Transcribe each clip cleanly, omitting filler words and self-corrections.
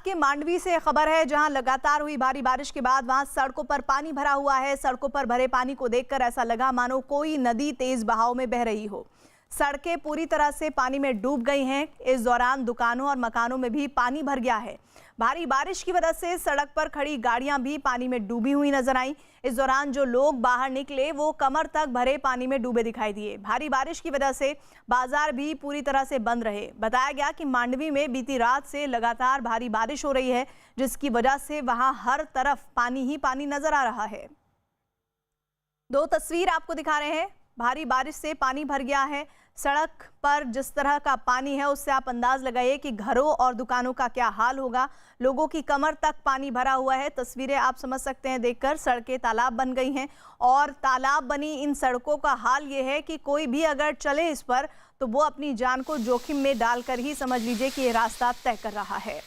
गुजरात के मांडवी से खबर है, जहां लगातार हुई भारी बारिश के बाद वहां सड़कों पर पानी भरा हुआ है। सड़कों पर भरे पानी को देखकर ऐसा लगा मानो कोई नदी तेज बहाव में बह रही हो। सड़कें पूरी तरह से पानी में डूब गई हैं। इस दौरान दुकानों और मकानों में भी पानी भर गया है। भारी बारिश की वजह से सड़क पर खड़ी गाड़ियां भी पानी में डूबी हुई नजर आईं। इस दौरान जो लोग बाहर निकले वो कमर तक भरे पानी में डूबे दिखाई दिए। भारी बारिश की वजह से बाजार भी पूरी तरह से बंद रहे। बताया गया कि मांडवी में बीती रात से लगातार भारी बारिश हो रही है, जिसकी वजह से वहां हर तरफ पानी ही पानी नजर आ रहा है। दो तस्वीर आपको दिखा रहे हैं। भारी बारिश से पानी भर गया है। सड़क पर जिस तरह का पानी है उससे आप अंदाज लगाइए कि घरों और दुकानों का क्या हाल होगा। लोगों की कमर तक पानी भरा हुआ है। तस्वीरें आप समझ सकते हैं देखकर, सड़कें तालाब बन गई हैं और तालाब बनी इन सड़कों का हाल ये है कि कोई भी अगर चले इस पर तो वो अपनी जान को जोखिम में डालकर ही समझ लीजिए कि ये रास्ता तय कर रहा है।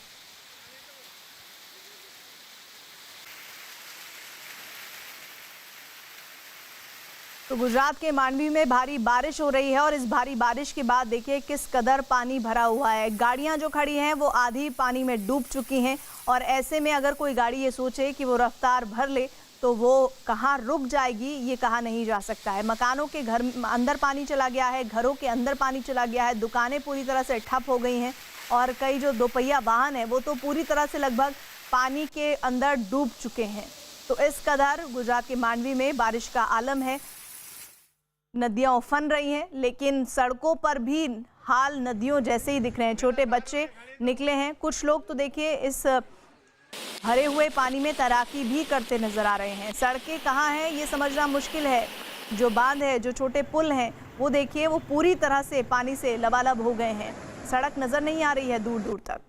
तो गुजरात के मांडवी में भारी बारिश हो रही है और इस भारी बारिश के बाद देखिए किस कदर पानी भरा हुआ है। गाड़ियां जो खड़ी हैं वो आधी पानी में डूब चुकी हैं और ऐसे में अगर कोई गाड़ी ये सोचे कि वो रफ्तार भर ले तो वो कहां रुक जाएगी ये कहा नहीं जा सकता है। मकानों के घर अंदर पानी चला गया है, घरों के अंदर पानी चला गया है, दुकानें पूरी तरह से ठप हो गई हैं और कई जो दोपहिया वाहन है वो तो पूरी तरह से लगभग पानी के अंदर डूब चुके हैं। तो इस कदर गुजरात के मांडवी में बारिश का आलम है। नदियां उफन रही हैं, लेकिन सड़कों पर भी हाल नदियों जैसे ही दिख रहे हैं। छोटे बच्चे निकले हैं। कुछ लोग तो देखिए इस भरे हुए पानी में तैराकी भी करते नजर आ रहे हैं। सड़कें कहाँ हैं ये समझना मुश्किल है। जो बांध है, जो छोटे पुल हैं, वो देखिए वो पूरी तरह से पानी से लबालब हो गए हैं। सड़क नजर नहीं आ रही है दूर दूर तक।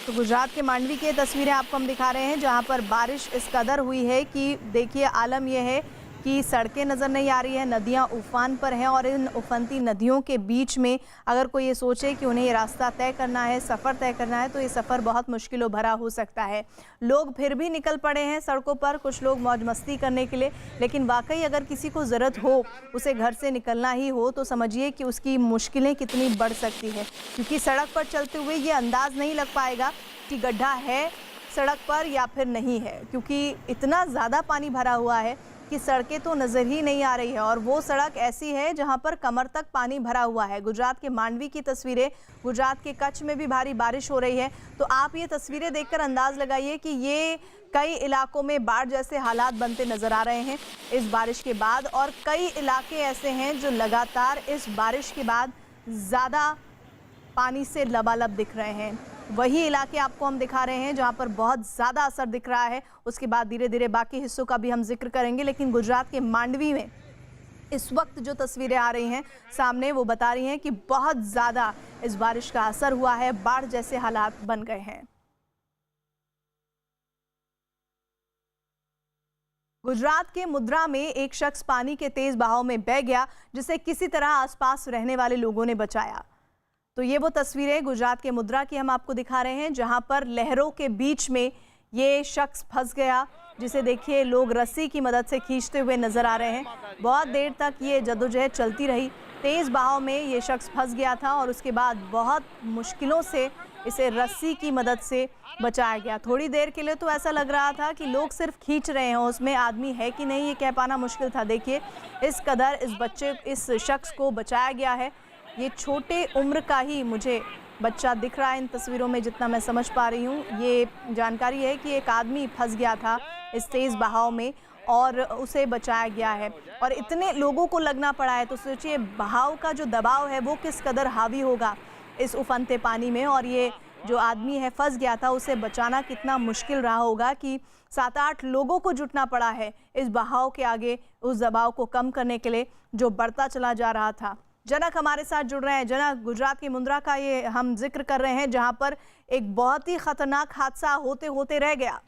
तो गुजरात के मांडवी की तस्वीरें आपको हम दिखा रहे हैं, जहां पर बारिश इस कदर हुई है कि देखिए आलम यह है कि सड़कें नज़र नहीं आ रही है, नदियां उफान पर हैं और इन उफनती नदियों के बीच में अगर कोई ये सोचे कि उन्हें ये रास्ता तय करना है, सफ़र तय करना है, तो ये सफ़र बहुत मुश्किलों भरा हो सकता है। लोग फिर भी निकल पड़े हैं सड़कों पर, कुछ लोग मौज मस्ती करने के लिए, लेकिन वाकई अगर किसी को ज़रूरत हो, उसे घर से निकलना ही हो, तो समझिए कि उसकी मुश्किलें कितनी बढ़ सकती है। क्योंकि सड़क पर चलते हुए ये अंदाज़ नहीं लग पाएगा कि गड्ढा है सड़क पर या फिर नहीं है, क्योंकि इतना ज़्यादा पानी भरा हुआ है कि सड़कें तो नज़र ही नहीं आ रही है और वो सड़क ऐसी है जहां पर कमर तक पानी भरा हुआ है। गुजरात के मांडवी की तस्वीरें, गुजरात के कच्छ में भी भारी बारिश हो रही है। तो आप ये तस्वीरें देखकर अंदाज लगाइए कि ये कई इलाकों में बाढ़ जैसे हालात बनते नज़र आ रहे हैं इस बारिश के बाद, और कई इलाके ऐसे हैं जो लगातार इस बारिश के बाद ज़्यादा पानी से लबालब दिख रहे हैं। वही इलाके आपको हम दिखा रहे हैं जहां पर बहुत ज़्यादा असर दिख रहा है। उसके बाद धीरे धीरे बाकी हिस्सों का भी हम जिक्र करेंगे, लेकिन गुजरात के मांडवी में इस वक्त जो तस्वीरें आ रही हैं सामने वो बता रही हैं कि बहुत ज़्यादा इस बारिश का असर हुआ है, बाढ़ जैसे हालात बन गए हैं। गुजरात के मुद्रा में एक शख्स पानी के तेज बहाव में बह गया, जिसे किसी तरह आसपास रहने वाले लोगों ने बचाया। तो ये वो तस्वीरें गुजरात के मुद्रा की हम आपको दिखा रहे हैं, जहां पर लहरों के बीच में ये शख्स फंस गया, जिसे देखिए लोग रस्सी की मदद से खींचते हुए नजर आ रहे हैं। बहुत देर तक ये जद्दोजहद चलती रही। तेज बहाव में ये शख्स फंस गया था और उसके बाद बहुत मुश्किलों से इसे रस्सी की मदद से बचाया गया। थोड़ी देर के लिए तो ऐसा लग रहा था कि लोग सिर्फ खींच रहे हैं, उसमें आदमी है कि नहीं ये कह पाना मुश्किल था। देखिए इस कदर इस शख्स को बचाया गया है। ये छोटे उम्र का ही मुझे बच्चा दिख रहा है इन तस्वीरों में, जितना मैं समझ पा रही हूँ। ये जानकारी है कि एक आदमी फंस गया था इस तेज़ बहाव में और उसे बचाया गया है और इतने लोगों को लगना पड़ा है। तो सोचिए बहाव का जो दबाव है वो किस कदर हावी होगा इस उफनते पानी में, और ये जो आदमी है फंस गया था उसे बचाना कितना मुश्किल रहा होगा कि 7-8 लोगों को जुटना पड़ा है इस बहाव के आगे, उस दबाव को कम करने के लिए जो बढ़ता चला जा रहा था। जनक हमारे साथ जुड़ रहे हैं। जनक, गुजरात की मुंद्रा का ये हम जिक्र कर रहे हैं जहां पर एक बहुत ही खतरनाक हादसा होते होते रह गया।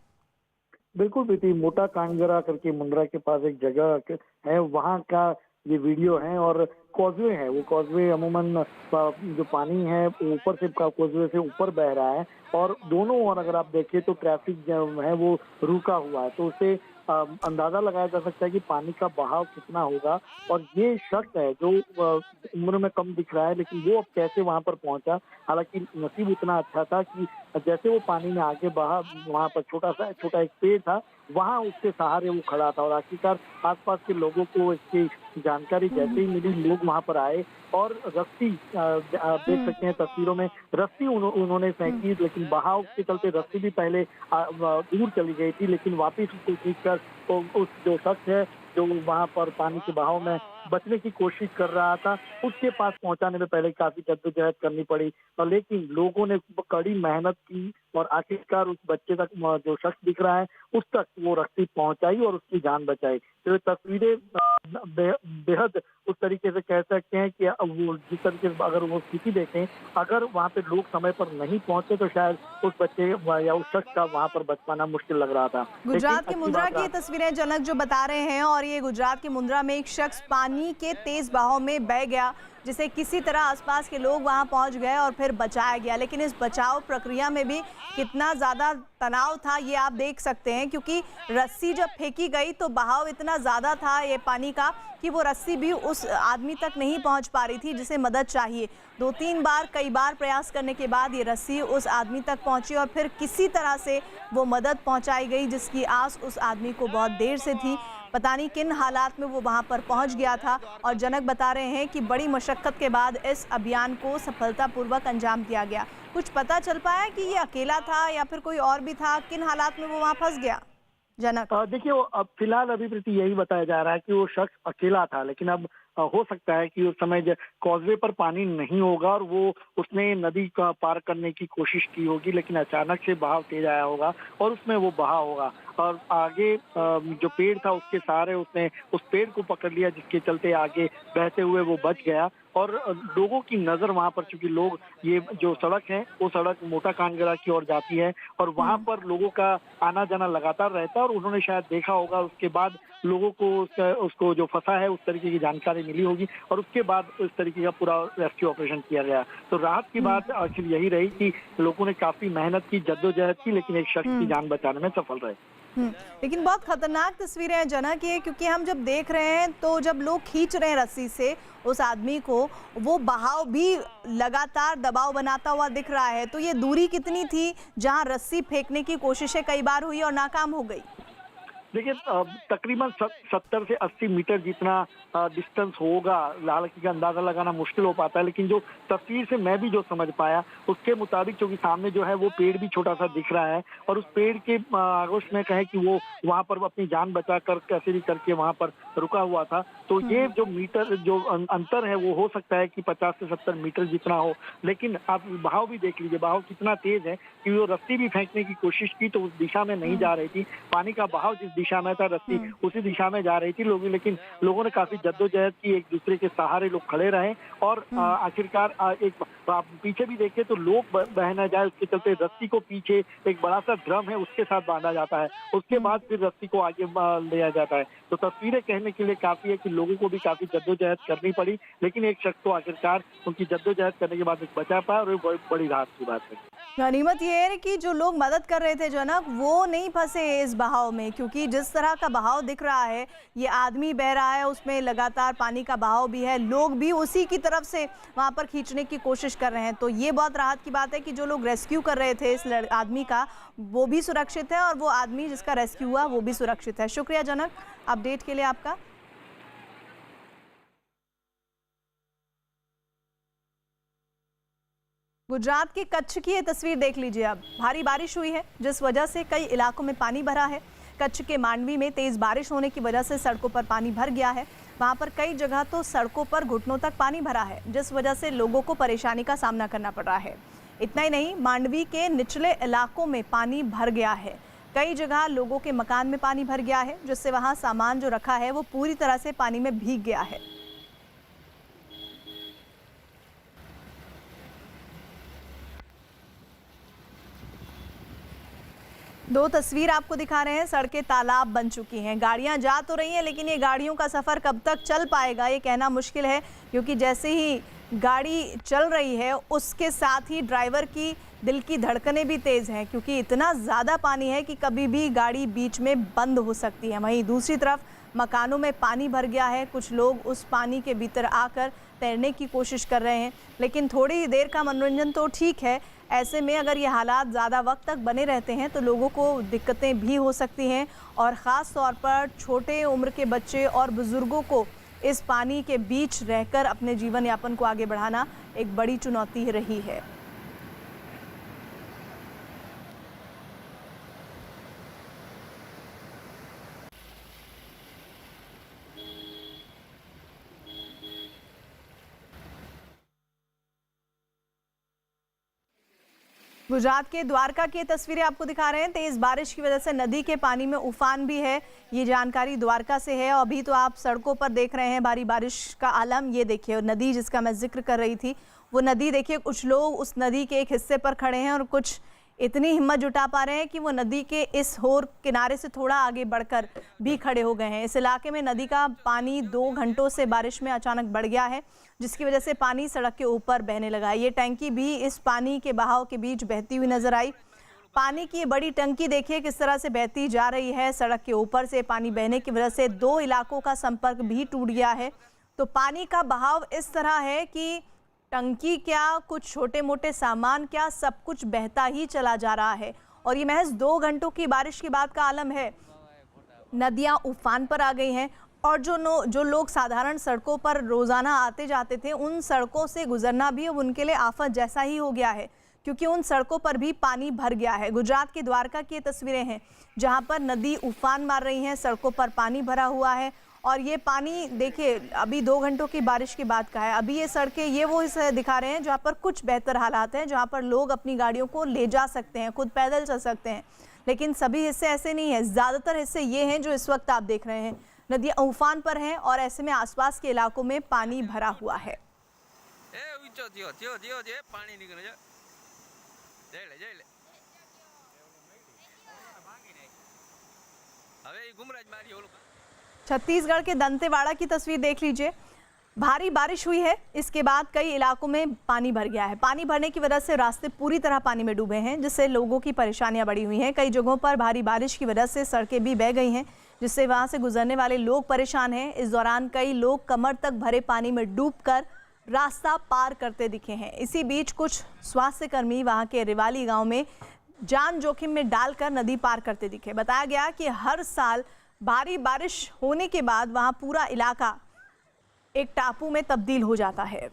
बिल्कुल प्रीति, मोटा कांगरा करके मुंद्रा के पास एक जगह है, वहां का ये वीडियो है और कॉजवे है, वो कॉजवे अमूमन जो पानी है वो ऊपर से कॉजवे से ऊपर बह रहा है और दोनों ओर अगर आप देखें तो ट्रैफिक जो है वो रुका हुआ है, तो उससे अंदाजा लगाया जा सकता है कि पानी का बहाव कितना होगा। और ये शख्स है जो उम्र में कम दिख रहा है, लेकिन वो अब कैसे वहां पर पहुंचा। हालांकि नसीब इतना अच्छा था कि जैसे वो पानी में आगे बहा, वहां पर छोटा एक पेड़ था, वहां उसके सहारे वो खड़ा था और आखिरकार आसपास के लोगों को इसकी जानकारी जैसे ही मिली, लोग वहां पर आए और रस्सी आप देख सकते हैं तस्वीरों में, रस्सी उन्होंने फेंकी, लेकिन बहाव के चलते रस्सी भी पहले दूर चली गई थी, लेकिन वापिस उसको खींचकर तो उस जो शख्स है जो वहां पर पानी के बहाव में बचने की कोशिश कर रहा था, उसके पास पहुंचाने में पहले काफी जद्दोजहद करनी पड़ी, और लेकिन लोगों ने कड़ी मेहनत की और आखिरकार उस बच्चे तक जो शख्स दिख रहा है उस तक वो रस्सी पहुंचाई और उसकी जान बचाई। तो ये तस्वीरें बेहद उस तरीके से कह सकते हैं कि वो जिस तरीके से अगर वो स्थिति देखें, अगर वहाँ पे लोग समय पर नहीं पहुंचे तो शायद उस बच्चे या उस शख्स का वहाँ पर बच पाना मुश्किल लग रहा था। गुजरात के मुंद्रा की तस्वीरें जनक जो बता रहे हैं, और ये गुजरात के मुंद्रा में एक शख्स पानी के तेज बहाव में बह गया, जिसे किसी तरह आसपास के लोग वहां पहुंच गए और फिर बचाया गया। लेकिन इस बचाव प्रक्रिया में भी कितना ज्यादा तनाव था ये आप देख सकते हैं, क्योंकि रस्सी जब फेंकी गई तो बहाव इतना ज्यादा था ये पानी का कि वो रस्सी भी उस आदमी तक नहीं पहुंच पा रही थी जिसे मदद चाहिए। 2-3 बार कई बार प्रयास करने के बाद ये रस्सी उस आदमी तक पहुंची और फिर किसी तरह से वो मदद पहुंचाई गई, जिसकी आस उस आदमी को बहुत देर से थी। पता नहीं किन हालात में वो वहां पर पहुंच गया था। और जनक बता रहे हैं कि बड़ी मशक्कत के बाद इस अभियान को सफलतापूर्वक अंजाम दिया गया। कुछ पता चल पाया कि ये अकेला था या फिर कोई और भी था, किन हालात में वो वहां फंस गया? जनक देखिए, वो अब फिलहाल अभी प्रति यही बताया जा रहा है कि वो शख्स अकेला था, लेकिन अब हो सकता है कि उस समय कॉजवे पर पानी नहीं होगा और वो उसने नदी का पार करने की कोशिश की होगी, लेकिन अचानक से बहाव तेज आया होगा और उसमें वो बहा होगा और आगे जो पेड़ था उसके सहारे उसने उस पेड़ को पकड़ लिया, जिसके चलते आगे बहते हुए वो बच गया। और लोगों की नजर वहां पर, चूंकि लोग, ये जो सड़क है वो सड़क मोटा कांगड़ा की ओर जाती है और वहां पर लोगों का आना जाना लगातार रहता है और उन्होंने शायद देखा होगा, उसके बाद लोगों को उसको जो फंसा है उस तरीके की जानकारी मिली होगी और उसके बाद उस तरीके का पूरा रेस्क्यू ऑपरेशन किया गया। तो राहत की बात आखिर यही रही कि लोगों ने काफी मेहनत की, जद्दोजहद की, लेकिन एक शख्स की जान बचाने में सफल रहे। लेकिन बहुत खतरनाक तस्वीरें हैं जनक ये, क्योंकि हम जब देख रहे हैं तो जब लोग खींच रहे हैं रस्सी से उस आदमी को, वो बहाव भी लगातार दबाव बनाता हुआ दिख रहा है। तो ये दूरी कितनी थी जहां रस्सी फेंकने की कोशिशें कई बार हुई और नाकाम हो गई? देखिए, तकरीबन 70 से 80 मीटर जितना डिस्टेंस होगा, हालांकि का अंदाजा लगाना मुश्किल हो पाता है, लेकिन जो तस्वीर से मैं भी जो समझ पाया उसके मुताबिक, क्योंकि सामने जो है वो पेड़ भी छोटा सा दिख रहा है और उस पेड़ के आगोश में कहे कि वो वहां पर अपनी जान बचा कर कैसे भी करके वहां पर रुका हुआ था। तो ये जो मीटर जो अंतर है वो हो सकता है कि 50 से 70 मीटर जितना हो, लेकिन आप बहाव भी देख लीजिए, बहाव कितना तेज है कि वो रस्सी भी फेंकने की कोशिश की तो उस दिशा में नहीं जा रही थी, पानी का बहाव जिस दिशा में था रस्सी उसी दिशा में जा रही थी। लेकिन लोगों ने काफी जद्दोजहद की, एक दूसरे के सहारे लोग खड़े रहे और आखिरकार एक पीछे भी देखे तो लोग बह न जाए उसके चलते रस्सी को पीछे एक बड़ा सा ड्रम है उसके साथ बांधा जाता है, उसके बाद फिर रस्सी को आगे लिया जाता है। तो तस्वीरें कहने के लिए काफी है कि लोगों को भी काफी जद्दोजहद करनी पड़ी, लेकिन एक शख्स को आखिरकार उनकी जद्दोजहद करने के बाद बचा पाया और वो बड़ी राहत की बात है। गनीमत ये है कि जो लोग मदद कर रहे थे जनक, वो नहीं फंसे इस बहाव में, क्योंकि जिस तरह का बहाव दिख रहा है, ये आदमी बह रहा है, उसमें लगातार पानी का बहाव भी है, लोग भी उसी की तरफ से वहां पर खींचने की कोशिश कर रहे हैं। तो ये बहुत राहत की बात है कि जो लोग रेस्क्यू कर रहे थे इस आदमी का, वो भी सुरक्षित है और वो आदमी जिसका रेस्क्यू हुआ वो भी सुरक्षित है। शुक्रिया जनक अपडेट के लिए आपका। गुजरात के कच्छ की ये तस्वीर देख लीजिए। अब भारी बारिश हुई है जिस वजह से कई इलाकों में पानी भरा है। कच्छ के मांडवी में तेज बारिश होने की वजह से सड़कों पर पानी भर गया है। वहां पर कई जगह तो सड़कों पर घुटनों तक पानी भरा है, जिस वजह से लोगों को परेशानी का सामना करना पड़ रहा है। इतना ही नहीं, मांडवी के निचले इलाकों में पानी भर गया है। कई जगह लोगों के मकान में पानी भर गया है, जिससे वहां सामान जो रखा है वो पूरी तरह से पानी में भीग गया है। दो तस्वीर आपको दिखा रहे हैं। सड़कें तालाब बन चुकी हैं, गाड़ियां जा तो रही हैं लेकिन ये गाड़ियों का सफ़र कब तक चल पाएगा ये कहना मुश्किल है, क्योंकि जैसे ही गाड़ी चल रही है उसके साथ ही ड्राइवर की दिल की धड़कनें भी तेज़ हैं, क्योंकि इतना ज़्यादा पानी है कि कभी भी गाड़ी बीच में बंद हो सकती है। वहीं दूसरी तरफ मकानों में पानी भर गया है, कुछ लोग उस पानी के भीतर आकर तैरने की कोशिश कर रहे हैं, लेकिन थोड़ी देर का मनोरंजन तो ठीक है। ऐसे में अगर ये हालात ज़्यादा वक्त तक बने रहते हैं तो लोगों को दिक्कतें भी हो सकती हैं, और ख़ास तौर पर छोटे उम्र के बच्चे और बुज़ुर्गों को इस पानी के बीच रहकर अपने जीवन यापन को आगे बढ़ाना एक बड़ी चुनौती रही है। गुजरात के द्वारका की तस्वीरें आपको दिखा रहे हैं। तेज बारिश की वजह से नदी के पानी में उफान भी है, ये जानकारी द्वारका से है। अभी तो आप सड़कों पर देख रहे हैं भारी बारिश का आलम। ये देखिए, और नदी जिसका मैं जिक्र कर रही थी वो नदी देखिए, कुछ लोग उस नदी के एक हिस्से पर खड़े हैं और कुछ इतनी हिम्मत जुटा पा रहे हैं कि वो नदी के इस होर किनारे से थोड़ा आगे बढ़कर भी खड़े हो गए हैं। इस इलाके में नदी का पानी 2 घंटों से बारिश में अचानक बढ़ गया है, जिसकी वजह से पानी सड़क के ऊपर बहने लगा है। ये टंकी भी इस पानी के बहाव के बीच बहती हुई नजर आई। पानी की ये बड़ी टंकी देखिए किस तरह से बहती जा रही है। सड़क के ऊपर से पानी बहने की वजह से 2 इलाकों का संपर्क भी टूट गया है। तो पानी का बहाव इस तरह है कि टंकी क्या, कुछ छोटे मोटे सामान क्या, सब कुछ बहता ही चला जा रहा है। और ये महज 2 घंटों की बारिश के बाद का आलम है। नदियां उफान पर आ गई हैं, और जो लोग साधारण सड़कों पर रोज़ाना आते जाते थे, उन सड़कों से गुजरना भी अब उनके लिए आफत जैसा ही हो गया है, क्योंकि उन सड़कों पर भी पानी भर गया है। गुजरात के द्वारका की ये तस्वीरें हैं जहां पर नदी उफान मार रही है, सड़कों पर पानी भरा हुआ है। और ये पानी देखिए अभी 2 घंटों की बारिश के बाद का है। अभी ये सड़कें ये वो हिस्से दिखा रहे हैं जहाँ पर कुछ बेहतर हालात हैं, जहाँ पर लोग अपनी गाड़ियों को ले जा सकते हैं, खुद पैदल चल सकते हैं, लेकिन सभी हिस्से ऐसे नहीं है। ज़्यादातर हिस्से ये हैं जो इस वक्त आप देख रहे हैं, नदियाँ उफान पर हैं और ऐसे में आसपास के इलाकों में पानी भरा हुआ है। छत्तीसगढ़ के दंतेवाड़ा की तस्वीर देख लीजिए। भारी बारिश हुई है, इसके बाद कई इलाकों में पानी भर गया है। पानी भरने की वजह से रास्ते पूरी तरह पानी में डूबे हैं, जिससे लोगों की परेशानियां बढ़ी हुई हैं। कई जगहों पर भारी बारिश की वजह से सड़कें भी बह गई हैं, जिससे वहां से गुजरने वाले लोग परेशान हैं। इस दौरान कई लोग कमर तक भरे पानी में डूबकर रास्ता पार करते दिखे हैं। इसी बीच कुछ स्वास्थ्यकर्मी वहां के रिवाली गाँव में जान जोखिम में डालकर नदी पार करते दिखे। बताया गया कि हर साल भारी बारिश होने के बाद वहां पूरा इलाका एक टापू में तब्दील हो जाता है।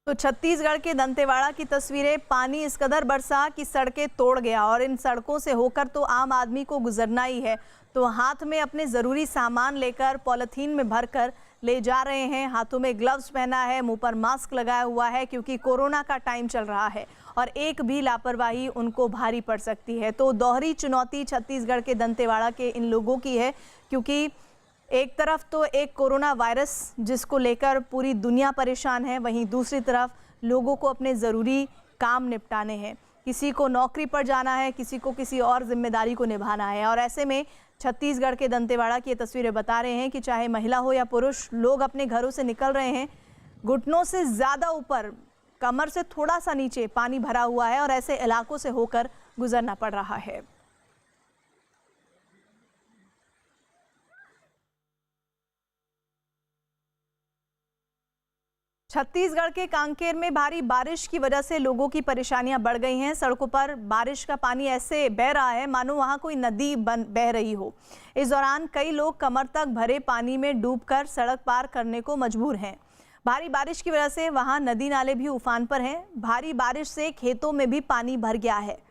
तो छत्तीसगढ़ के दंतेवाड़ा की तस्वीरें, पानी इस कदर बरसा कि सड़कें तोड़ गया, और इन सड़कों से होकर तो आम आदमी को गुजरना ही है। तो हाथ में अपने ज़रूरी सामान लेकर पॉलीथीन में भरकर ले जा रहे हैं। हाथों में ग्लव्स पहना है, मुंह पर मास्क लगाया हुआ है, क्योंकि कोरोना का टाइम चल रहा है और एक भी लापरवाही उनको भारी पड़ सकती है। तो दोहरी चुनौती छत्तीसगढ़ के दंतेवाड़ा के इन लोगों की है, क्योंकि एक तरफ तो एक कोरोना वायरस जिसको लेकर पूरी दुनिया परेशान है, वहीं दूसरी तरफ लोगों को अपने ज़रूरी काम निपटाने हैं। किसी को नौकरी पर जाना है, किसी को किसी और जिम्मेदारी को निभाना है। और ऐसे में छत्तीसगढ़ के दंतेवाड़ा की ये तस्वीरें बता रहे हैं कि चाहे महिला हो या पुरुष, लोग अपने घरों से निकल रहे हैं, घुटनों से ज़्यादा ऊपर, कमर से थोड़ा सा नीचे पानी भरा हुआ है और ऐसे इलाकों से होकर गुजरना पड़ रहा है। छत्तीसगढ़ के कांकेर में भारी बारिश की वजह से लोगों की परेशानियां बढ़ गई हैं। सड़कों पर बारिश का पानी ऐसे बह रहा है मानो वहां कोई नदी बह रही हो। इस दौरान कई लोग कमर तक भरे पानी में डूबकर सड़क पार करने को मजबूर हैं। भारी बारिश की वजह से वहां नदी नाले भी उफान पर हैं। भारी बारिश से खेतों में भी पानी भर गया है।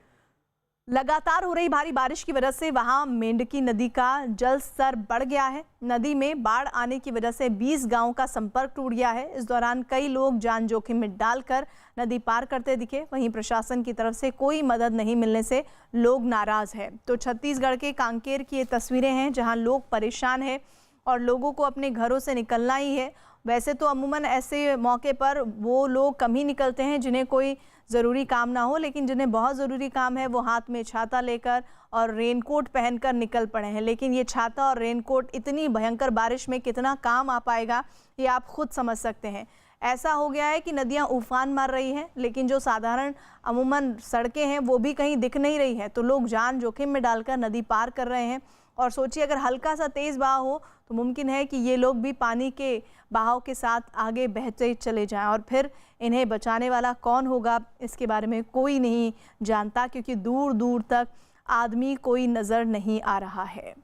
लगातार हो रही भारी बारिश की वजह से वहां मेंढकी नदी का जल स्तर बढ़ गया है। नदी में बाढ़ आने की वजह से 20 गांवों का संपर्क टूट गया है। इस दौरान कई लोग जान जोखिम में डालकर नदी पार करते दिखे। वहीं प्रशासन की तरफ से कोई मदद नहीं मिलने से लोग नाराज हैं। तो छत्तीसगढ़ के कांकेर की ये तस्वीरें हैं जहां लोग परेशान हैं। और लोगों को अपने घरों से निकलना ही है। वैसे तो अमूमन ऐसे मौके पर वो लोग कम ही निकलते हैं जिन्हें कोई ज़रूरी काम ना हो, लेकिन जिन्हें बहुत ज़रूरी काम है वो हाथ में छाता लेकर और रेनकोट पहनकर निकल पड़े हैं। लेकिन ये छाता और रेनकोट इतनी भयंकर बारिश में कितना काम आ पाएगा ये आप खुद समझ सकते हैं। ऐसा हो गया है कि नदियां उफान मार रही हैं, लेकिन जो साधारण अमूमन सड़कें हैं वो भी कहीं दिख नहीं रही है, तो लोग जान जोखिम में डालकर नदी पार कर रहे हैं। और सोचिए अगर हल्का सा तेज़ बहाव हो तो मुमकिन है कि ये लोग भी पानी के बहाव के साथ आगे बहते चले जाएं, और फिर इन्हें बचाने वाला कौन होगा इसके बारे में कोई नहीं जानता, क्योंकि दूर दूर तक आदमी कोई नज़र नहीं आ रहा है।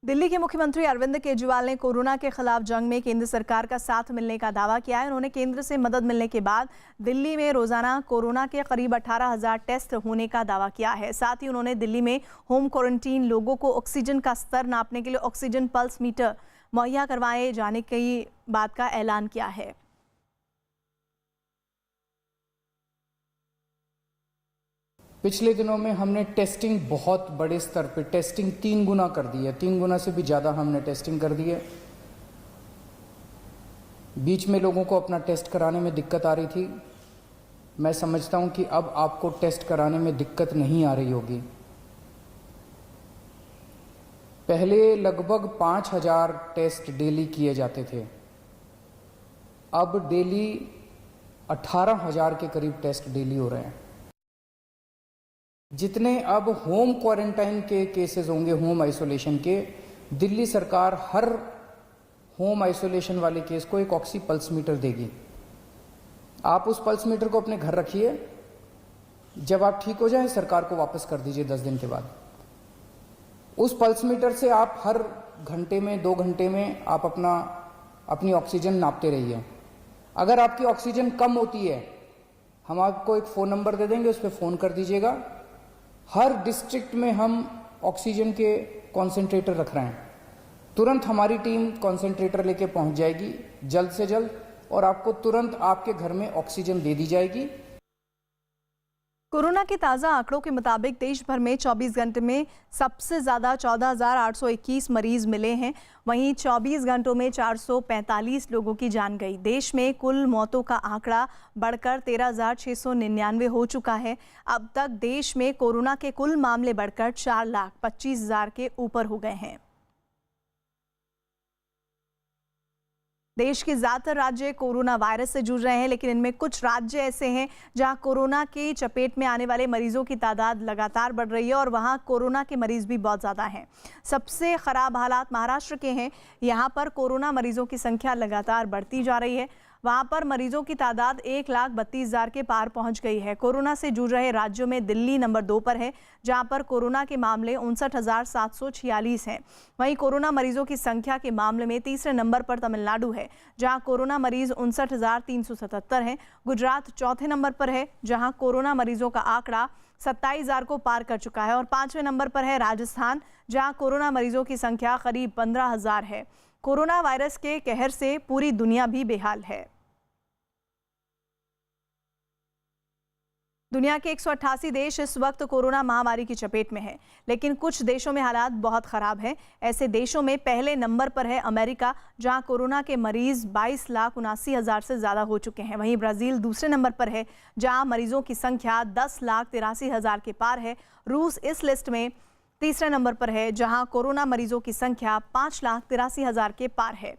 दिल्ली के मुख्यमंत्री अरविंद केजरीवाल ने कोरोना के खिलाफ जंग में केंद्र सरकार का साथ मिलने का दावा किया है। उन्होंने केंद्र से मदद मिलने के बाद दिल्ली में रोजाना कोरोना के करीब 18,000 टेस्ट होने का दावा किया है। साथ ही उन्होंने दिल्ली में होम क्वारंटीन लोगों को ऑक्सीजन का स्तर नापने के लिए ऑक्सीजन पल्स मीटर मुहैया करवाए जाने की बात का ऐलान किया है। पिछले दिनों में हमने टेस्टिंग बहुत बड़े स्तर पे टेस्टिंग 3 गुना कर दी है, 3 गुना से भी ज़्यादा हमने टेस्टिंग कर दी है। बीच में लोगों को अपना टेस्ट कराने में दिक्कत आ रही थी। मैं समझता हूं कि अब आपको टेस्ट कराने में दिक्कत नहीं आ रही होगी। पहले लगभग 5,000 टेस्ट डेली किए जाते थे, अब डेली 18,000 के करीब टेस्ट डेली हो रहे हैं। जितने अब होम क्वारंटाइन के केसेस होंगे, होम आइसोलेशन के, दिल्ली सरकार हर होम आइसोलेशन वाले केस को एक ऑक्सी पल्स मीटर देगी। आप उस पल्स मीटर को अपने घर रखिए, जब आप ठीक हो जाएं सरकार को वापस कर दीजिए 10 दिन के बाद। उस पल्स मीटर से आप हर घंटे में 2 घंटे में आप अपनी ऑक्सीजन नापते रहिए। अगर आपकी ऑक्सीजन कम होती है, हम आपको एक फ़ोन नंबर दे देंगे, उस पर फ़ोन कर दीजिएगा। हर डिस्ट्रिक्ट में हम ऑक्सीजन के कॉन्सेंट्रेटर रख रहे हैं। तुरंत हमारी टीम कॉन्सेंट्रेटर लेके पहुंच जाएगी जल्द से जल्द, और आपको तुरंत आपके घर में ऑक्सीजन दे दी जाएगी। कोरोना के ताज़ा आंकड़ों के मुताबिक देश भर में 24 घंटे में सबसे ज़्यादा 14,821 मरीज मिले हैं। वहीं 24 घंटों में 445 लोगों की जान गई। देश में कुल मौतों का आंकड़ा बढ़कर 13,699 हो चुका है। अब तक देश में कोरोना के कुल मामले बढ़कर 4,25,000 के ऊपर हो गए हैं। देश के ज़्यादातर राज्य कोरोना वायरस से जूझ रहे हैं, लेकिन इनमें कुछ राज्य ऐसे हैं जहां कोरोना की चपेट में आने वाले मरीजों की तादाद लगातार बढ़ रही है और वहां कोरोना के मरीज भी बहुत ज़्यादा हैं। सबसे ख़राब हालात महाराष्ट्र के हैं। यहां पर कोरोना मरीजों की संख्या लगातार बढ़ती जा रही है। वहां पर मरीजों की तादाद 1,32,000 के पार पहुंच गई है। कोरोना से जूझ रहे राज्यों में दिल्ली नंबर 2 पर है, जहां पर कोरोना के मामले 59,746 हैं। वहीं कोरोना मरीजों की संख्या के मामले में तीसरे नंबर पर तमिलनाडु है, जहां कोरोना मरीज 59,377 हैं। गुजरात चौथे नंबर पर है, जहां कोरोना मरीजों का आंकड़ा 27,000 को पार कर चुका है। और 5वें नंबर पर है राजस्थान, जहां कोरोना मरीजों की संख्या करीब 15,000 है। कोरोना वायरस के कहर से पूरी दुनिया भी बेहाल है। दुनिया के 188 देश इस वक्त कोरोना महामारी की चपेट में हैं, लेकिन कुछ देशों में हालात बहुत खराब हैं। ऐसे देशों में पहले नंबर पर है अमेरिका, जहां कोरोना के मरीज 22,79,000 से ज़्यादा हो चुके हैं। वहीं ब्राज़ील दूसरे नंबर पर है, जहां मरीजों की संख्या 10,83,000 के पार है। रूस इस लिस्ट में तीसरे नंबर पर है, जहां कोरोना मरीजों की संख्या 5,83,000 के पार है।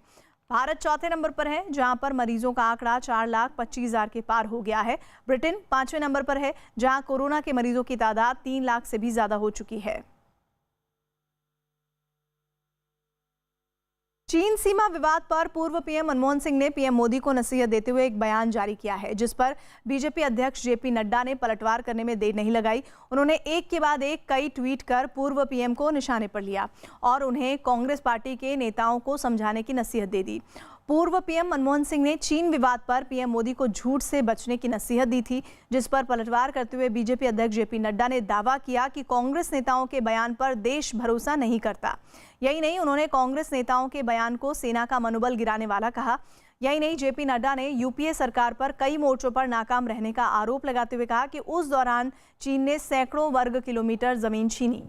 भारत चौथे नंबर पर है, जहां पर मरीजों का आंकड़ा 4,25,000 के पार हो गया है। ब्रिटेन 5वें नंबर पर है, जहां कोरोना के मरीजों की तादाद 3 लाख से भी ज्यादा हो चुकी है। चीन सीमा विवाद पर पूर्व पीएम मनमोहन सिंह ने पीएम मोदी को नसीहत देते हुए एक बयान जारी किया है, जिस पर बीजेपी अध्यक्ष जेपी नड्डा ने पलटवार करने में देर नहीं लगाई। उन्होंने एक के बाद एक कई ट्वीट कर पूर्व पीएम को निशाने पर लिया और उन्हें कांग्रेस पार्टी के नेताओं को समझाने की नसीहत दे दी। पूर्व पीएम मनमोहन सिंह ने चीन विवाद पर पीएम मोदी को झूठ से बचने की नसीहत दी थी, जिस पर पलटवार करते हुए बीजेपी अध्यक्ष जेपी नड्डा ने दावा किया कि कांग्रेस नेताओं के बयान पर देश भरोसा नहीं करता। यही नहीं, उन्होंने कांग्रेस नेताओं के बयान को सेना का मनोबल गिराने वाला कहा। यही नहीं, जेपी नड्डा ने यूपीए सरकार पर कई मोर्चों पर नाकाम रहने का आरोप लगाते हुए कहा कि उस दौरान चीन ने सैकड़ों वर्ग किलोमीटर जमीन छीनी।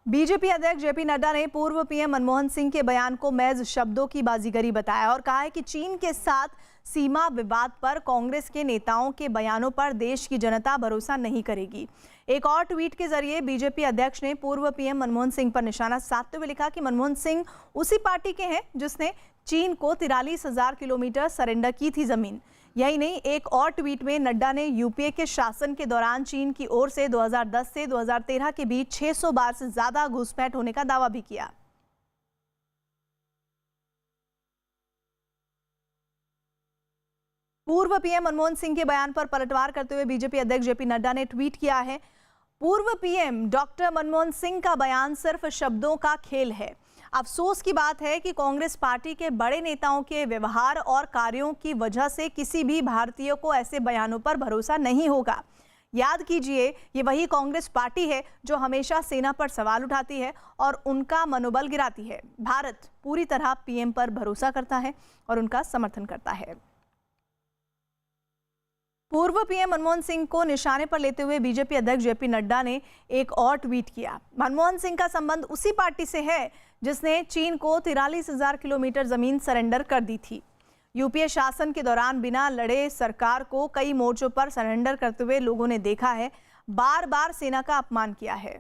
बीजेपी अध्यक्ष जेपी नड्डा ने पूर्व पीएम मनमोहन सिंह के बयान को महज शब्दों की बाजीगरी बताया और कहा है कि चीन के साथ सीमा विवाद पर कांग्रेस के नेताओं के बयानों पर देश की जनता भरोसा नहीं करेगी। एक और ट्वीट के जरिए बीजेपी अध्यक्ष ने पूर्व पीएम मनमोहन सिंह पर निशाना साधते हुए लिखा कि मनमोहन सिंह उसी पार्टी के हैं जिसने चीन को 43,000 किलोमीटर सरेंडर की थी जमीन। यही नहीं, एक और ट्वीट में नड्डा ने यूपीए के शासन के दौरान चीन की ओर से 2010 से 2013 के बीच 600 बार से ज्यादा घुसपैठ होने का दावा भी किया। पूर्व पीएम मनमोहन सिंह के बयान पर पलटवार करते हुए बीजेपी अध्यक्ष जेपी नड्डा ने ट्वीट किया है, पूर्व पीएम डॉक्टर मनमोहन सिंह का बयान सिर्फ शब्दों का खेल है। अफसोस की बात है कि कांग्रेस पार्टी के बड़े नेताओं के व्यवहार और कार्यों की वजह से किसी भी भारतीय को ऐसे बयानों पर भरोसा नहीं होगा। याद कीजिए, ये वही कांग्रेस पार्टी है जो हमेशा सेना पर सवाल उठाती है और उनका मनोबल गिराती है। भारत पूरी तरह पीएम पर भरोसा करता है और उनका समर्थन करता है। पूर्व पीएम मनमोहन सिंह को निशाने पर लेते हुए बीजेपी अध्यक्ष जेपी नड्डा ने एक और ट्वीट किया। मनमोहन सिंह का संबंध उसी पार्टी से है जिसने चीन को 43,000 किलोमीटर जमीन सरेंडर कर दी थी। यूपीए शासन के दौरान बिना लड़े सरकार को कई मोर्चों पर सरेंडर करते हुए लोगों ने देखा है, बार बार सेना का अपमान किया है।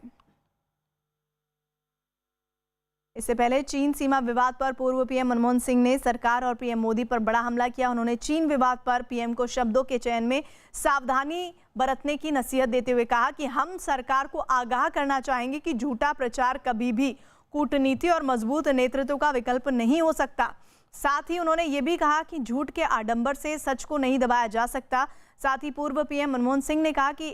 इससे पहले चीन सीमा विवाद पर पूर्व पीएम मनमोहन सिंह ने सरकार और पीएम मोदी पर बड़ा हमला किया। उन्होंने चीन विवाद पर पीएम को शब्दों के चयन में सावधानी बरतने की नसीहत देते हुए कहा कि हम सरकार को आगाह करना चाहेंगे कि झूठा प्रचार कभी भी कूटनीति और मजबूत नेतृत्व का विकल्प नहीं हो सकता। साथ ही उन्होंने ये भी कहा कि झूठ के आडंबर से सच को नहीं दबाया जा सकता। साथ ही पूर्व पीएम मनमोहन सिंह ने कहा कि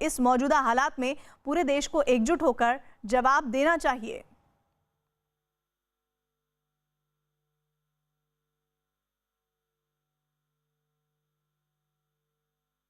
इस मौजूदा हालात में पूरे देश को एकजुट होकर जवाब देना चाहिए।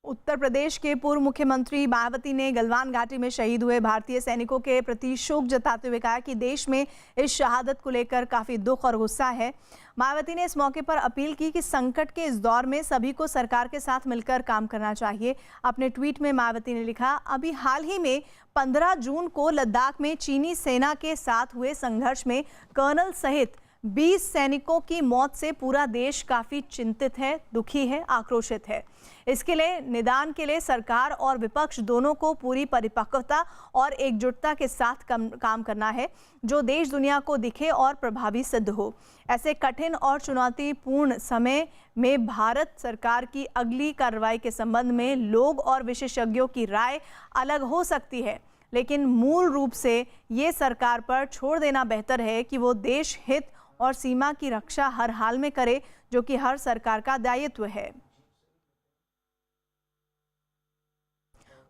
उत्तर प्रदेश के पूर्व मुख्यमंत्री मायावती ने गलवान घाटी में शहीद हुए भारतीय सैनिकों के प्रति शोक जताते हुए कहा कि देश में इस शहादत को लेकर काफी दुख और गुस्सा है। मायावती ने इस मौके पर अपील की कि संकट के इस दौर में सभी को सरकार के साथ मिलकर काम करना चाहिए। अपने ट्वीट में मायावती ने लिखा, अभी हाल ही में 15 जून को लद्दाख में चीनी सेना के साथ हुए संघर्ष में कर्नल सहित 20 सैनिकों की मौत से पूरा देश काफी चिंतित है, दुखी है, आक्रोशित है। इसके लिए निदान के लिए सरकार और विपक्ष दोनों को पूरी परिपक्वता और एकजुटता के साथ काम करना है, जो देश दुनिया को दिखे और प्रभावी सिद्ध हो। ऐसे कठिन और चुनौतीपूर्ण समय में भारत सरकार की अगली कार्रवाई के संबंध में लोग और विशेषज्ञों की राय अलग हो सकती है, लेकिन मूल रूप से ये सरकार पर छोड़ देना बेहतर है कि वो देश हित और सीमा की रक्षा हर हाल में करे, जो कि हर सरकार का दायित्व है।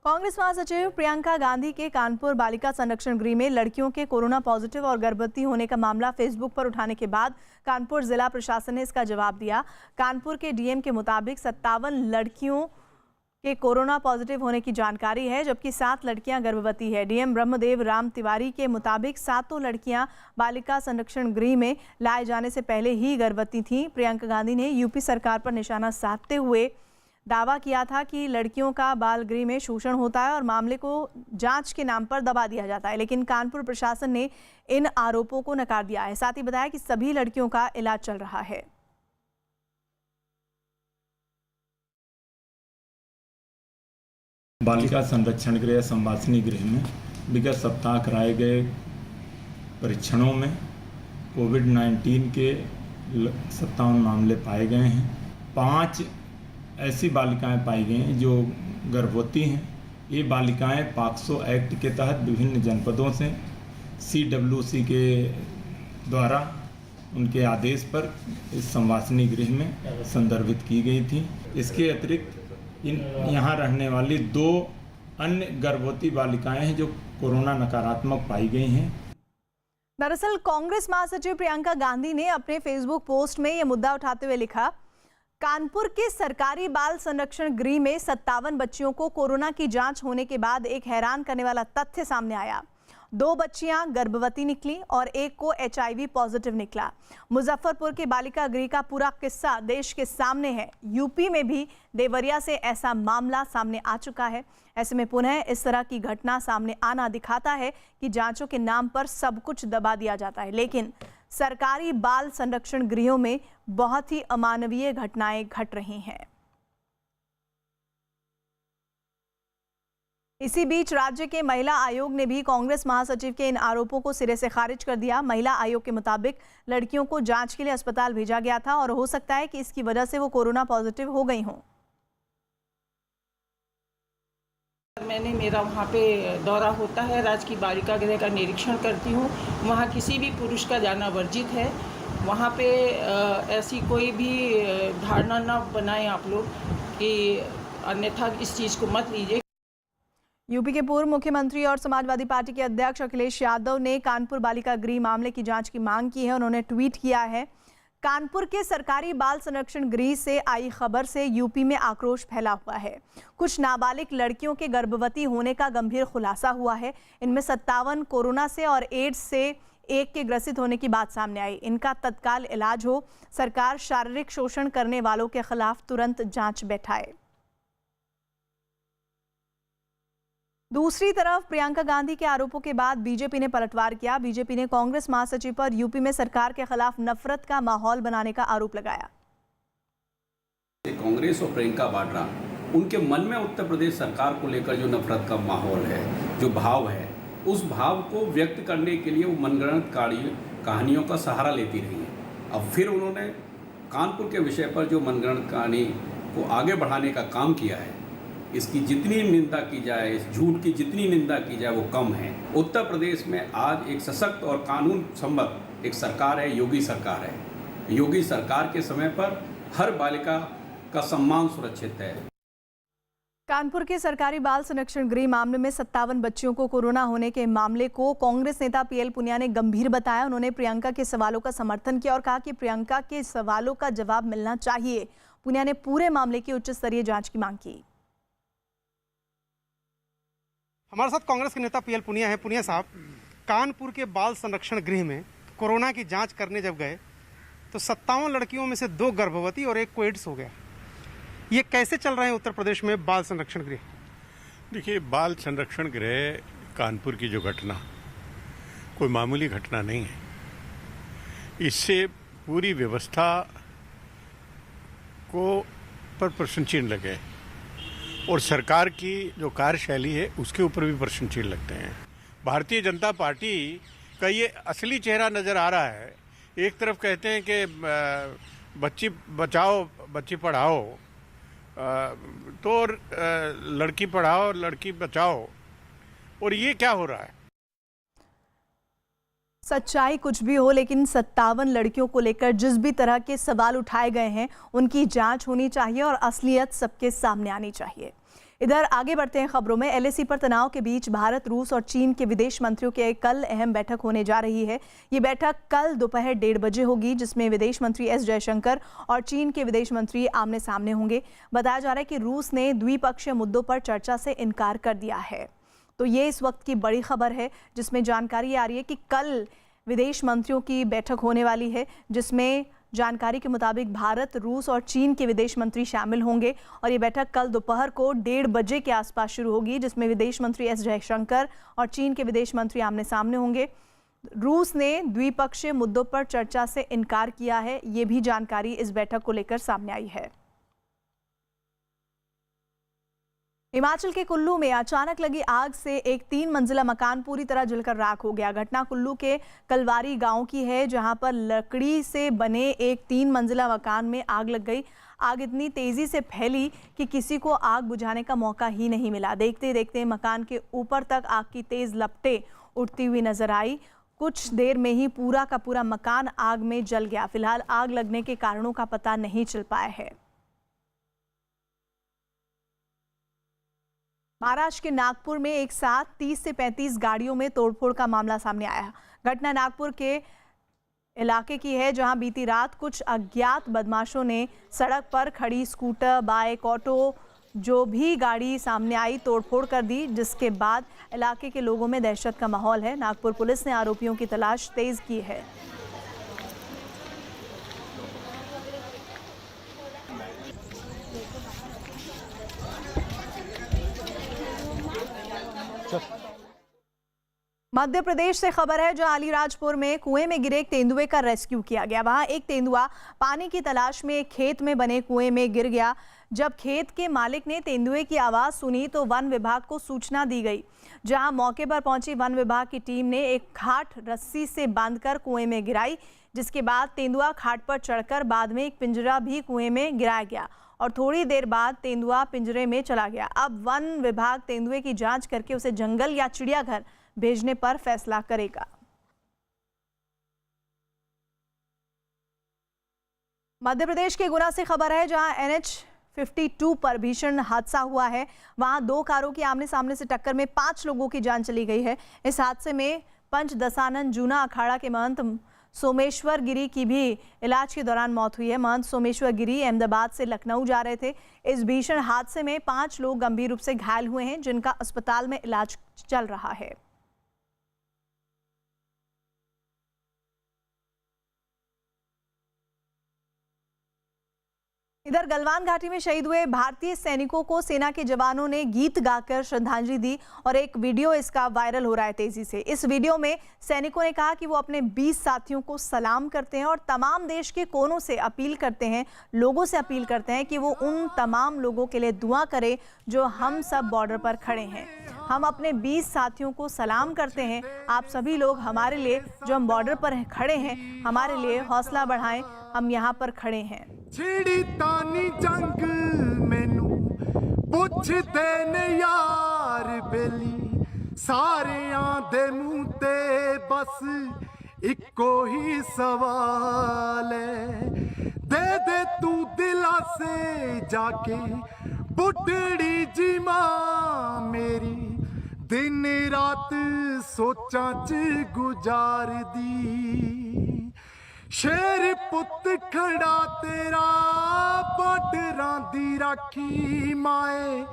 कांग्रेस महासचिव प्रियंका गांधी के कानपुर बालिका संरक्षण गृह में लड़कियों के कोरोना पॉजिटिव और गर्भवती होने का मामला फेसबुक पर उठाने के बाद कानपुर जिला प्रशासन ने इसका जवाब दिया। कानपुर के डीएम के मुताबिक 57 लड़कियों के कोरोना पॉजिटिव होने की जानकारी है, जबकि 7 लड़कियां गर्भवती है। डीएम ब्रह्मदेव राम तिवारी के मुताबिक 7 लड़कियां बालिका संरक्षण गृह में लाए जाने से पहले ही गर्भवती थीं। प्रियंका गांधी ने यूपी सरकार पर निशाना साधते हुए दावा किया था कि लड़कियों का बाल गृह में शोषण होता है और मामले को जांच के नाम पर दबा दिया जाता है, लेकिन कानपुर प्रशासन ने इन आरोपों को नकार दिया है। साथ ही बताया कि सभी लड़कियों का इलाज चल रहा है। बालिका संरक्षण गृह संवासिनी गृह में विगत सप्ताह कराए गए परीक्षणों में कोविड-19 के 57 मामले पाए गए हैं। 5 ऐसी बालिकाएं पाई गई हैं जो गर्भवती हैं। ये बालिकाएं पॉक्सो एक्ट के तहत विभिन्न जनपदों से CWC के द्वारा उनके आदेश पर इस संवासिनी गृह में संदर्भित की गई थी। इसके अतिरिक्त यहाँ रहने वाली 2 अन्य गर्भवती बालिकाएं हैं जो कोरोना नकारात्मक पाई गई हैं। दरअसल कांग्रेस महासचिव प्रियंका गांधी ने अपने फेसबुक पोस्ट में यह मुद्दा उठाते हुए लिखा, कानपुर के सरकारी बाल संरक्षण गृह में 57 बच्चियों को कोरोना की जांच होने के बाद एक हैरान करने वाला तथ्य सामने आया। 2 बच्चियां गर्भवती निकली और एक को HIV पॉजिटिव निकला। मुजफ्फरपुर के बालिका गृह का पूरा किस्सा देश के सामने है। यूपी में भी देवरिया से ऐसा मामला सामने आ चुका है। ऐसे में पुनः इस तरह की घटना सामने आना दिखाता है कि जांचों के नाम पर सब कुछ दबा दिया जाता है, लेकिन सरकारी बाल संरक्षण गृहों में बहुत ही अमानवीय घटनाएं घट रही हैं। इसी बीच राज्य के महिला आयोग ने भी कांग्रेस महासचिव के इन आरोपों को सिरे से खारिज कर दिया। महिला आयोग के मुताबिक लड़कियों को जांच के लिए अस्पताल भेजा गया था और हो सकता है कि इसकी वजह से वो कोरोना पॉजिटिव हो गई हों। मेरा वहाँ पे दौरा होता है, राजकीय बालिका गृह का निरीक्षण करती हूँ। वहाँ किसी भी पुरुष का जाना वर्जित है। वहाँ पे ऐसी कोई भी धारणा न बनाएं आप लोग कि अन्यथा इस चीज़ को मत लीजिए। यूपी के पूर्व मुख्यमंत्री और समाजवादी पार्टी के अध्यक्ष अखिलेश यादव ने कानपुर बालिका गृह मामले की जांच की मांग की है। उन्होंने ट्वीट किया है, कानपुर के सरकारी बाल संरक्षण गृह से आई खबर से यूपी में आक्रोश फैला हुआ है। कुछ नाबालिग लड़कियों के गर्भवती होने का गंभीर खुलासा हुआ है। इनमें 57 कोरोना से और एड्स से एक के ग्रसित होने की बात सामने आई। इनका तत्काल इलाज हो। सरकार शारीरिक शोषण करने वालों के खिलाफ तुरंत जांच बैठाए। दूसरी तरफ प्रियंका गांधी के आरोपों के बाद बीजेपी ने पलटवार किया। बीजेपी ने कांग्रेस महासचिव पर यूपी में सरकार के खिलाफ नफरत का माहौल बनाने का आरोप लगाया। कांग्रेस और प्रियंका वाड्रा, उनके मन में उत्तर प्रदेश सरकार को लेकर जो नफरत का माहौल है, जो भाव है, उस भाव को व्यक्त करने के लिए वो मनगढ़ंत कहानियों का सहारा लेती रही है। अब फिर उन्होंने कानपुर के विषय पर जो मनगढ़ंत कहानी को आगे बढ़ाने का काम किया है, इसकी जितनी निंदा की जाए, इस झूठ की जितनी निंदा की जाए वो कम है। उत्तर प्रदेश में आज एक सशक्त और कानून सम्मत एक सरकार है, योगी सरकार है। योगी सरकार के समय पर हर बालिका का सम्मान सुरक्षित है। कानपुर के सरकारी बाल संरक्षण गृह मामले में 57 बच्चियों को कोरोना होने के मामले को कांग्रेस नेता PL पुनिया ने गंभीर बताया। उन्होंने प्रियंका के सवालों का समर्थन किया और कहा कि प्रियंका के सवालों का जवाब मिलना चाहिए। पुनिया ने पूरे मामले की उच्च स्तरीय जांच की मांग की। हमारे साथ कांग्रेस के नेता PL पुनिया है। पुनिया साहब, कानपुर के बाल संरक्षण गृह में कोरोना की जांच करने जब गए तो 57 लड़कियों में से 2 गर्भवती और 1 को एड्स हो गया। ये कैसे चल रहे हैं उत्तर प्रदेश में बाल संरक्षण गृह? देखिए, बाल संरक्षण गृह कानपुर की जो घटना कोई मामूली घटना नहीं है। इससे पूरी व्यवस्था को पर प्रश्न चिन्ह लगे और सरकार की जो कार्यशैली है उसके ऊपर भी प्रश्न चिन्ह लगते हैं। भारतीय जनता पार्टी का ये असली चेहरा नज़र आ रहा है। एक तरफ कहते हैं कि बच्ची बचाओ बच्ची पढ़ाओ, तो लड़की पढ़ाओ लड़की बचाओ, और ये क्या हो रहा है? सच्चाई कुछ भी हो, लेकिन 57 लड़कियों को लेकर जिस भी तरह के सवाल उठाए गए हैं उनकी जांच होनी चाहिए और असलियत सबके सामने आनी चाहिए। इधर आगे बढ़ते हैं खबरों में। LAC पर तनाव के बीच भारत, रूस और चीन के विदेश मंत्रियों की कल अहम बैठक होने जा रही है। ये बैठक कल दोपहर 1:30 बजे होगी, जिसमें विदेश मंत्री S जयशंकर और चीन के विदेश मंत्री आमने सामने होंगे। बताया जा रहा है कि रूस ने द्विपक्षीय मुद्दों पर चर्चा से इनकार कर दिया है। तो ये इस वक्त की बड़ी खबर है, जिसमें जानकारी आ रही है कि कल विदेश मंत्रियों की बैठक होने वाली है, जिसमें जानकारी के मुताबिक भारत, रूस और चीन के विदेश मंत्री शामिल होंगे। और ये बैठक कल दोपहर को 1:30 बजे के आसपास शुरू होगी, जिसमें विदेश मंत्री S जयशंकर और चीन के विदेश मंत्री आमने सामने होंगे। रूस ने द्विपक्षीय मुद्दों पर चर्चा से इनकार किया है, ये भी जानकारी इस बैठक को लेकर सामने आई है। हिमाचल के कुल्लू में अचानक लगी आग से एक 3 मंजिला मकान पूरी तरह जलकर राख हो गया। घटना कुल्लू के कलवारी गांव की है, जहां पर लकड़ी से बने एक 3 मंजिला मकान में आग लग गई। आग इतनी तेजी से फैली कि किसी को आग बुझाने का मौका ही नहीं मिला। देखते देखते मकान के ऊपर तक आग की तेज लपटें उठती हुई नजर आई। कुछ देर में ही पूरा का पूरा मकान आग में जल गया। फिलहाल आग लगने के कारणों का पता नहीं चल पाया है। महाराष्ट्र के नागपुर में एक साथ 30 से 35 गाड़ियों में तोड़फोड़ का मामला सामने आया। घटना नागपुर के इलाके की है, जहां बीती रात कुछ अज्ञात बदमाशों ने सड़क पर खड़ी स्कूटर, बाइक, ऑटो, जो भी गाड़ी सामने आई तोड़फोड़ कर दी, जिसके बाद इलाके के लोगों में दहशत का माहौल है। नागपुर पुलिस ने आरोपियों की तलाश तेज की है। मध्य प्रदेश से खबर है, जहां अलीराजपुर में कुएं में गिरे एक तेंदुए का रेस्क्यू किया गया। वहां एक तेंदुआ पानी की तलाश में एक खेत में बने कुएं में गिर गया। जब खेत के मालिक ने तेंदुए की आवाज सुनी तो वन विभाग को सूचना दी गई। जहां मौके पर पहुंची वन विभाग की टीम ने एक खाट रस्सी से बांधकर कुएं में गिराई, जिसके बाद तेंदुआ खाट पर चढ़कर बाद में एक पिंजरा भी कुएं में गिराया गया और थोड़ी देर बाद तेंदुआ पिंजरे में चला गया। अब वन विभाग तेंदुए की जांच करके उसे जंगल या चिड़ियाघर भेजने पर फैसला करेगा। मध्य प्रदेश के गुना से खबर है, जहां NH52 पर भीषण हादसा हुआ है। वहां दो कारों की आमने सामने से टक्कर में 5 लोगों की जान चली गई है। इस हादसे में पंच दसानन जूना अखाड़ा के महंत सोमेश्वर गिरी की भी इलाज के दौरान मौत हुई है। महंत सोमेश्वर गिरी अहमदाबाद से लखनऊ जा रहे थे। इस भीषण हादसे में 5 लोग गंभीर रूप से घायल हुए हैं, जिनका अस्पताल में इलाज चल रहा है। इधर गलवान घाटी में शहीद हुए भारतीय सैनिकों को सेना के जवानों ने गीत गाकर श्रद्धांजलि दी और एक वीडियो इसका वायरल हो रहा है तेजी से। इस वीडियो में सैनिकों ने कहा कि वो अपने 20 साथियों को सलाम करते हैं और तमाम देश के कोनों से अपील करते हैं, लोगों से अपील करते हैं कि वो उन तमाम लोगों के लिए दुआ करें जो हम सब बॉर्डर पर खड़े हैं। हम अपने 20 साथियों को सलाम करते हैं। आप सभी लोग हमारे लिए, जो हम बॉर्डर पर खड़े हैं, हमारे लिए हौसला बढ़ाएं। हम यहाँ पर खड़े हैं। छिड़ी तानी जंग मैनू पुछदे ने यार बेली, सारियां दे मुंह ते बस इको ही सवाल है, दे तू दिलासे जाके बुढ़ड़ी जी मां मेरी, दिन रात सोचां च गुजार दी। शेर पुत खड़ा तेरा बॉर्डरां दी राखी माए,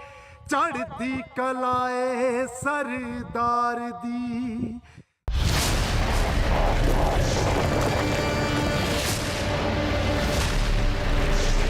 चढ़दी कलाए सरदार दी।